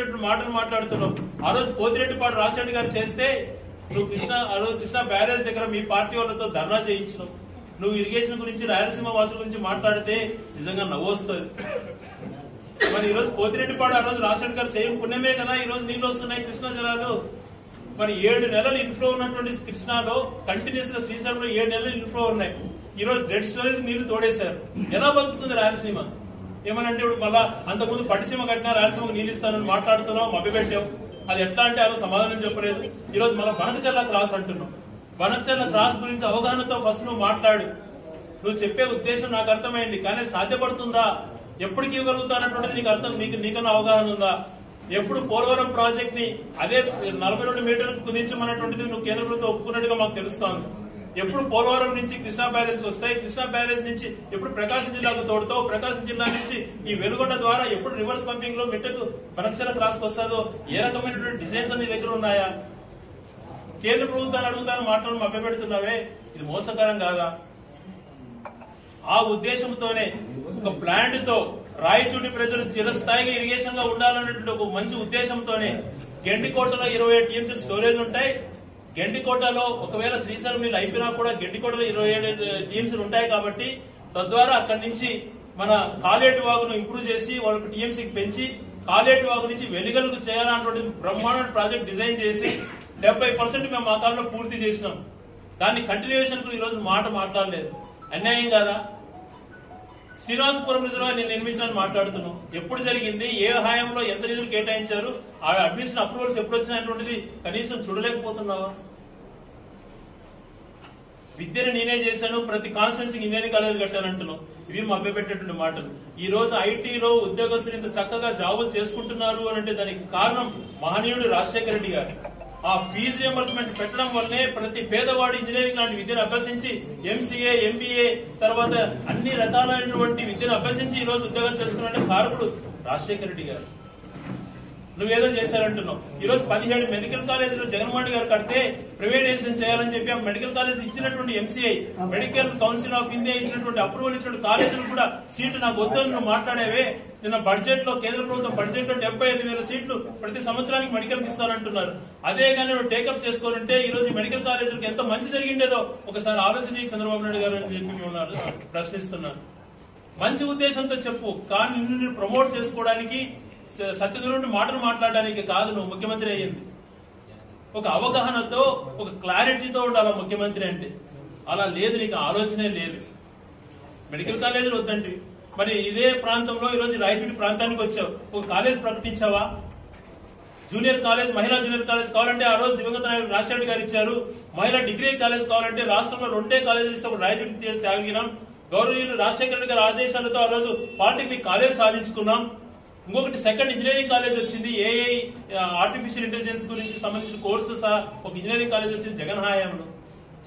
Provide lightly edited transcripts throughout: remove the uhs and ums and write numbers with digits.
మభ్యపెట్టేటువంటి మాటలు మాట్లాడుతున్నావు. ఆ రోజు పోతిరెడ్డిపాడు రాజశేఖర్ గారు చేస్తే నువ్వు కృష్ణా బ్యారేజ్ దగ్గర మీ పార్టీ వాళ్ళతో ధర్నా చేయించినావు. నువ్వు ఇరిగేషన్ గురించి రాయలసీమ వాసుల గురించి మాట్లాడితే నిజంగా నవ్వొస్తుంది. మరి ఈ రోజు పోతిరెడ్డిపాడు ఆ రోజు రాజశేఖర్ గారు చేయడం పుణ్యమే కదా ఈ రోజు నీళ్లు వస్తున్నాయి కృష్ణా జలాలు. మరి 7 నెలలు ఇన్ఫ్లో ఉన్నటువంటి కృష్ణాలో కంటిన్యూస్ గా శ్రీశైలంలో 7 నెలలు ఇన్ఫ్లో ఉన్నాయి. ఈ రోజు డెడ్ స్టోరేజ్ నీళ్లు తోడేశారు. ఎలా బతుకుతుంది రాయలసీమ? ఏమనంటే ఇప్పుడు మళ్ళా అంతకుముందు పట్టిసీమ కట్టినా రాయలసీమకు నీళ్లు ఇస్తానని మాట్లాడుతున్నావు, మభ్యపెట్టాం. అది ఎట్లా అంటే ఆ రోజు సమాధానం చెప్పలేదు. ఈ రోజు మళ్ళీ బనకచెర్ల క్రాస్ అంటున్నావు. బనకచెర్ల క్రాస్ గురించి అవగాహనతో ఫస్ట్ నువ్వు మాట్లాడు. నువ్వు చెప్పే ఉద్దేశం నాకు అర్థమైంది, కానీ సాధ్యపడుతుందా? ఎప్పటికి ఇవ్వగలుగుతానటువంటిది నీకు అర్థం, నీకన్నా అవగాహన ఉందా? ఎప్పుడు పోలవరం ప్రాజెక్ట్ ని అదే 42 మీటర్లకు కుదించమన్నటువంటిది నువ్వు కేంద్ర ప్రభుత్వం ఒప్పుకున్నట్టుగా మాకు తెలుస్తోంది. ఎప్పుడు పోలవరం నుంచి కృష్ణా బ్యారేజ్ కి వస్తాయి, కృష్ణా బ్యారేజ్ నుంచి ఎప్పుడు ప్రకాశం జిల్లాకు తోడుతావు, ప్రకాశం జిల్లా నుంచి ఈ వెలుగొండ ద్వారా ఎప్పుడు రివర్స్ పంపింగ్ లో మిట్టకు బనకచెర్ల క్రాస్ వస్తుందో ఏ రకమైనటువంటి డిజైన్స్ అన్ని దగ్గర ఉన్నాయా? కేంద్ర ప్రభుత్వాన్ని అడుగుతాను మాటలను మభ్యపెడుతున్నావే, ఇది మోసకరం కాదా? ఆ ఉద్దేశంతోనే ఒక ప్లాంట్ తో రాయచూటి ప్రజలు చిరస్థాయిగా ఇరిగేషన్ గా ఉండాలన్నటువంటి ఒక మంచి ఉద్దేశంతోనే గెండికోటలో 27 టీఎంసీ స్టోరేజ్ ఉంటాయి. గెండికోటలో ఒకవేళ శ్రీశైలం నీళ్ళు అయిపోయినా కూడా గెండికోటలో 27 టీఎంసీలు ఉంటాయి కాబట్టి తద్వారా అక్కడి నుంచి మన కాలేటి వాగును ఇంప్రూవ్ చేసి వాళ్ళకి టీఎంసీకి పెంచి కాలేటి వాగు నుంచి వెలిగలకు చేయాలన్నటువంటి బ్రహ్మాండ ప్రాజెక్ట్ డిజైన్ చేసి 70% మేము ఆ కాలంలో పూర్తి చేసినాం. దాన్ని కంటిన్యూషన్ కు ఈ రోజు మాట్లాడలేదు. అన్యాయం కాదా? శ్రీనివాసపురం రిజర్వాయర్ నేను నిర్మించాలని మాట్లాడుతున్నాం. ఎప్పుడు జరిగింది, ఏ హయాంలో ఎంత నిధులు కేటాయించారు, ఆ అడ్మిషన్ అప్రూవల్స్ ఎప్పుడు వచ్చినటువంటిది కనీసం చూడలేకపోతున్నావా? విద్యను నేనే చేశాను, ప్రతి కాన్స్టిట్యున్సీకి ఇంజనీరింగ్ కాలేజీలు కట్టానంటున్నావు. ఇవి మభ్యపెట్టేటువంటి మాటలు. ఈ రోజు ఐటీలో ఉద్యోగస్తులు ఇంత చక్కగా జాబులు చేసుకుంటున్నారు అని అంటే దానికి కారణం మహనీయుడు రాజశేఖర రెడ్డి గారు. ఆ ఫీజు రియంబర్స్మెంట్ పెట్టడం వల్లనే ప్రతి పేదవాడు ఇంజనీరింగ్ లాంటి విద్యను అభ్యసించి ఎంసీఏ, ఎంబీఏ తర్వాత అన్ని రకాలైనటువంటి విద్యను అభ్యసించి ఈ రోజు ఉద్యోగం చేసుకున్న కారకుడు రాజశేఖర రెడ్డి గారు. నువ్వేదో చేశారంటున్నావు. ఈ రోజు 17 మెడికల్ కాలేజీలు జగన్మోహన్ రెడ్డి గారు కడితే ప్రైవేటైజేషన్ చేయాలని చెప్పి ఆ మెడికల్ కాలేజ్ ఇచ్చినటువంటి MCI medical council of India ఇచ్చినటువంటి అప్రూవల్ ఇచ్చినటువంటి కాలేజీలు కూడా సీట్లు నాకు వద్దని నువ్వు మాట్లాడేవే. నిన్న బడ్జెట్ లో కేంద్ర ప్రభుత్వం బడ్జెట్ లో 75,000 సీట్లు ప్రతి సంవత్సరానికి మెడికల్ కి ఇస్తానంటున్నారు. అదే కానీ నువ్వు టేకప్ చేసుకోవాలంటే ఈ రోజు మెడికల్ కాలేజీలకు ఎంత మంచి జరిగిండేదో ఒకసారి ఆలోచించి చంద్రబాబు నాయుడు గారు అని చెప్పి మేము ప్రశ్నిస్తున్నారు. మంచి ఉద్దేశంతో చెప్పు, కానీ నిన్ను ప్రమోట్ చేసుకోవడానికి సత్యదూరుండి మాటలు మాట్లాడడానికి కాదు నువ్వు ముఖ్యమంత్రి అయ్యింది. ఒక అవగాహనతో ఒక క్లారిటీతో ఉండాలి ముఖ్యమంత్రి అంటే. అలా లేదు, నీకు ఆలోచనే లేదు. మెడికల్ కాలేజీలు వద్దండి. మరి ఇదే ప్రాంతంలో ఈ రోజు రాయచూటి ప్రాంతానికి వచ్చావు, ఒక కాలేజ్ ప్రకటించావా? జూనియర్ కాలేజ్, మహిళా జూనియర్ కాలేజ్ కావాలంటే ఆ రోజు దివంగత నాయకుడు రాజశేఖర్ గారు ఇచ్చారు. మహిళా డిగ్రీ కాలేజ్ కావాలంటే రాష్ట్రంలో 2 కాలేజీలు ఇస్తే ఒక రాయచూటి తాగినాం. గౌరవనీయులు రాజశేఖర రెడ్డి గారి ఆదేశాలతో ఆ రోజు పాలిటెక్నిక్ కాలేజ్ సాధించుకున్నాం. ఇంకొకటి సెకండ్ ఇంజనీరింగ్ కాలేజ్ వచ్చింది. ఏఐ ఆర్టిఫిషియల్ ఇంటెలిజెన్స్ గురించి సంబంధించిన కోర్సు సహా ఒక ఇంజనీరింగ్ కాలేజ్ వచ్చింది జగన్ హయాంలో.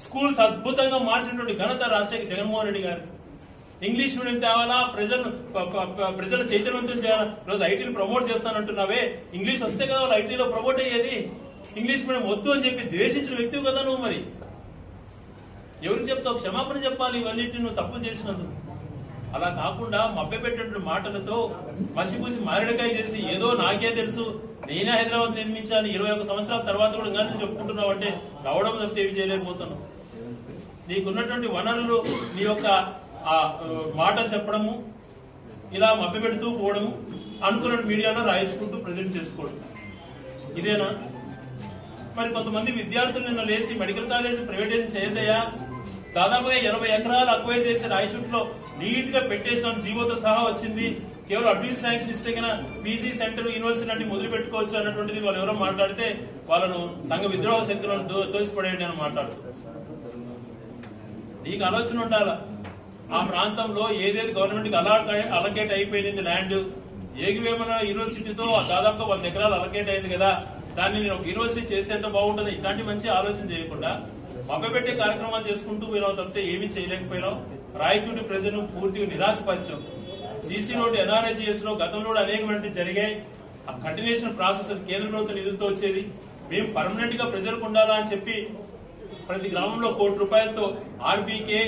స్కూల్స్ అద్భుతంగా మార్చినటువంటి ఘనత జగన్మోహన్ రెడ్డి గారు. ఇంగ్లీష్ మీడియం తేవాలా, ప్రజల చైతన్యవంతం చేయాలా. రోజు ఐటీని ప్రమోట్ చేస్తానంటున్నావే, ఇంగ్లీష్ వస్తే కదా వాళ్ళు ఐటీలో ప్రమోట్ అయ్యేది. ఇంగ్లీష్ మీడియం వద్దు అని చెప్పి ద్వేషించిన వ్యక్తివి కదా నువ్వు. మరి ఎవరికి చెప్తావు? క్షమాపణ చెప్పాలి ఇవన్నిటిని నువ్వు తప్పు చేసినందుకు. అలా కాకుండా మభ్యపెట్టినటువంటి మాటలతో మసిపూసి మారేడుకాయ చేసి ఏదో నాకే తెలుసు, నేనే హైదరాబాద్ నిర్మించాను 21 సంవత్సరాల తర్వాత కూడా ఇంకా చెప్పుకుంటున్నావు అంటే రావడం తప్పితే ఏమి చేయలేకపోతున్నావు. నీకున్నటువంటి వనరులు నీ యొక్క మాట చెప్పడము, ఇలా మభ్యపెడుతూ పోవడము, అనుకున్న మీడియాలో రాయించుకుంటూ ప్రజెంట్ చేసుకోవడం, ఇదేనా? మరి కొంతమంది విద్యార్థులు నిన్న లేచి మెడికల్ కాలేజ్ ప్రైవేటైజేషన్ చేయదయా, దాదాపుగా 80 ఎకరాలు అక్వైర్ చేసి రాయచూట్లో నీట్ గా పెట్టేసాం, జీవోతో సహా వచ్చింది. కేవలం అడ్మిషన్ శాంక్షన్ ఇస్తే కన్నా పీజీ సెంటర్ యూనివర్సిటీ లాంటి మొదలు పెట్టుకోవచ్చు అన్నటువంటిది వాళ్ళు ఎవరో మాట్లాడితే వాళ్ళను సంఘ విద్రోహ శక్తులను తోసిపడేయండి అని మాట్లాడుతారు. నీకు ఆలోచన ఉండాలా? ఆ ప్రాంతంలో ఏదేది గవర్నమెంట్ కి అలకేట్ అయిపోయింది ల్యాండ్, ఏకవేమన యూనివర్సిటీతో దాదాపుగా 100 ఎకరాలు అలకేట్ అయింది కదా, దాన్ని నేను ఒక యూనివర్సిటీ చేస్తే ఎంత బాగుంటుంది. ఇట్లాంటి మంచి ఆలోచన చేయకుండా మభ్యపెట్టే కార్యక్రమాలు చేసుకుంటూ పోయినావు తప్పితే ఏమీ చేయలేకపోయినావు. రాయచూటి ప్రజలను పూర్తిగా నిరాశపరిచాం. సీసీ రోడ్డు ఎన్ఆర్ఐజీఎస్ లో గతంలో అనేకమైన జరిగాయి. ఆ కంటిన్యూషన్ ప్రాసెస్ కేంద్ర ప్రభుత్వ నిధులతో వచ్చేది. మేము పర్మనెంట్ గా ప్రజలకు ఉండాలా అని చెప్పి ప్రతి గ్రామంలో ₹1 కోటి ఆర్బీకే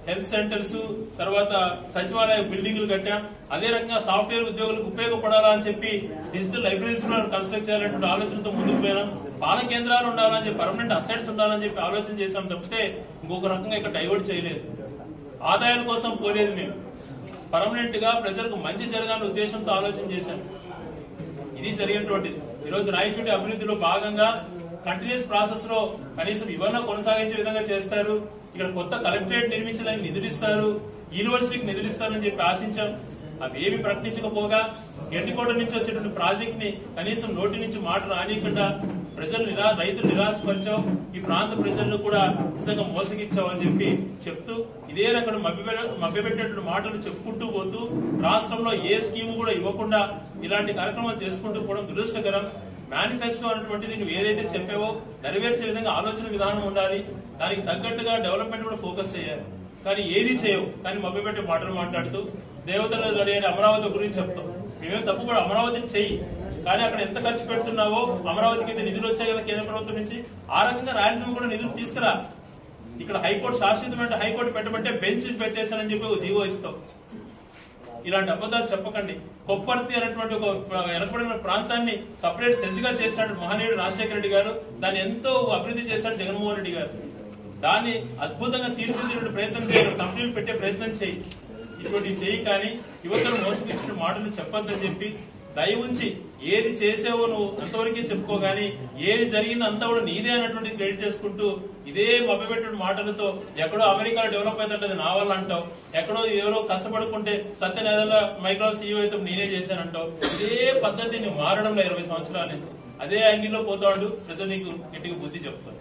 హెల్త్ సెంటర్స్, తర్వాత సచివాలయ బిల్డింగ్లు కట్టాం. అదే రకంగా సాఫ్ట్వేర్ ఉద్యోగులకు ఉపయోగపడాలా అని చెప్పి డిజిటల్ లైబ్రరీస్ కన్స్ట్రక్ట్ చేయాలనే ఆలోచనతో ముందుకు పోయినాం. పాల కేంద్రాలు ఉండాలని చెప్పి, పర్మనెంట్ అసెట్స్ ఉండాలని చెప్పి ఆలోచన చేశాం తప్పితే ఇంకొక రకంగా ఇక్కడ డైవర్ట్ చేయలేదు. ఆదాయాల కోసం పోలేదు, మేము పర్మనెంట్ గా ప్రజలకు మంచి జరగాలనే ఉద్దేశంతో ఆలోచన చేశాం. ఇది జరిగినటువంటిది. ఈరోజు రాయచూటి అభివృద్ధిలో భాగంగా కంటిన్యూస్ ప్రాసెస్ లో కనీసం ఇవన్నీ కొనసాగించే విధంగా చేస్తారు. ఇక్కడ కొత్త కలెక్టరేట్ నిర్మించడానికి నిధులిస్తారు, యూనివర్సిటీకి నిధులిస్తారని చెప్పి ఆశించాం. అవేమి ప్రకటించకపోగా గెండికోట నుంచి వచ్చేటువంటి ప్రాజెక్ట్ ని కనీసం నోటి నుంచి మాట రానియకుండా రైతులు నిరాశపరిచాం. ఈ ప్రాంత ప్రజలను కూడా నిజంగా మోసగిచ్చావు అని చెప్పి చెప్తూ ఇదే రకం మభ్యపెట్టేటువంటి మాటలు చెప్పుకుంటూ పోతూ రాష్ట్రంలో ఏ స్కీమ్ కూడా ఇవ్వకుండా ఇలాంటి కార్యక్రమాలు చేసుకుంటూ పోవడం దురదృష్టకరం. మేనిఫెస్టో అనేటువంటిది నువ్వు ఏదైతే చెప్పావో నెరవేర్చే విధంగా ఆలోచన విధానం ఉండాలి, దానికి తగ్గట్టుగా డెవలప్మెంట్ కూడా ఫోకస్ చేయాలి. కానీ ఏది చేయవు, కానీ మభ్యపెట్టే మాటలు మాట్లాడుతూ దేవతలు రెడీ అమరావతి గురించి చెప్తాం. మేమేం తప్పు కూడా అమరావతిని చెయ్యి, కానీ అక్కడ ఎంత ఖర్చు పెడుతున్నావో, అమరావతికి అయితే నిధులు వచ్చాయి కదా కేంద్ర ప్రభుత్వం నుంచి, ఆ రకంగా రాయలసీమ కూడా నిధులు తీసుకురా. ఇక్కడ హైకోర్టు శాశ్వతమైన హైకోర్టు పెట్టమంటే బెంచ్ పెట్టేశానని చెప్పి ఒక జీవో ఇస్తాం. ఇలాంటి అబద్ధాలు చెప్పకండి. కొప్పర్తి అనేటువంటి ఒక వెనకబడిన ప్రాంతాన్ని సపరేట్ సెజ్ గా చేసినట్టు మహనీయుడు రాజశేఖర రెడ్డి గారు, దాన్ని ఎంతో అభివృద్ధి చేశాడు జగన్మోహన్ రెడ్డి గారు. దాన్ని అద్భుతంగా తీర్చిదిద్దే ప్రయత్నం చేయాలి, కంపెనీలు పెట్టే ప్రయత్నం చేయి, ఇటువంటి చేయి. కానీ యువతను మోసగించిన మాటలు చెప్పొద్దని చెప్పి దయ ఉంచి ఏది చేసావో నువ్వు అంతవరకే చెప్పుకోగాని ఏది జరిగిందో అంతా కూడా నీదే అన్నటువంటి క్రెడిట్ చేసుకుంటూ ఇదే మభ్యపెట్టిన మాటలతో ఎక్కడో అమెరికాలో డెవలప్ అవుతుంటది నా వల్ల అంటావు, ఎక్కడో ఎవరో కష్టపడుకుంటే సత్యనేదల మైక్రోసాఫ్ట్ సీఈఓ అయితే నేనే చేశానంటావు. ఇదే పద్ధతిని మారడంలో 20 సంవత్సరాల నుంచి అదే యాంగిల్లో పోతాడు. ప్రజలు నీకు గట్టిగా బుద్ధి చెప్తారు.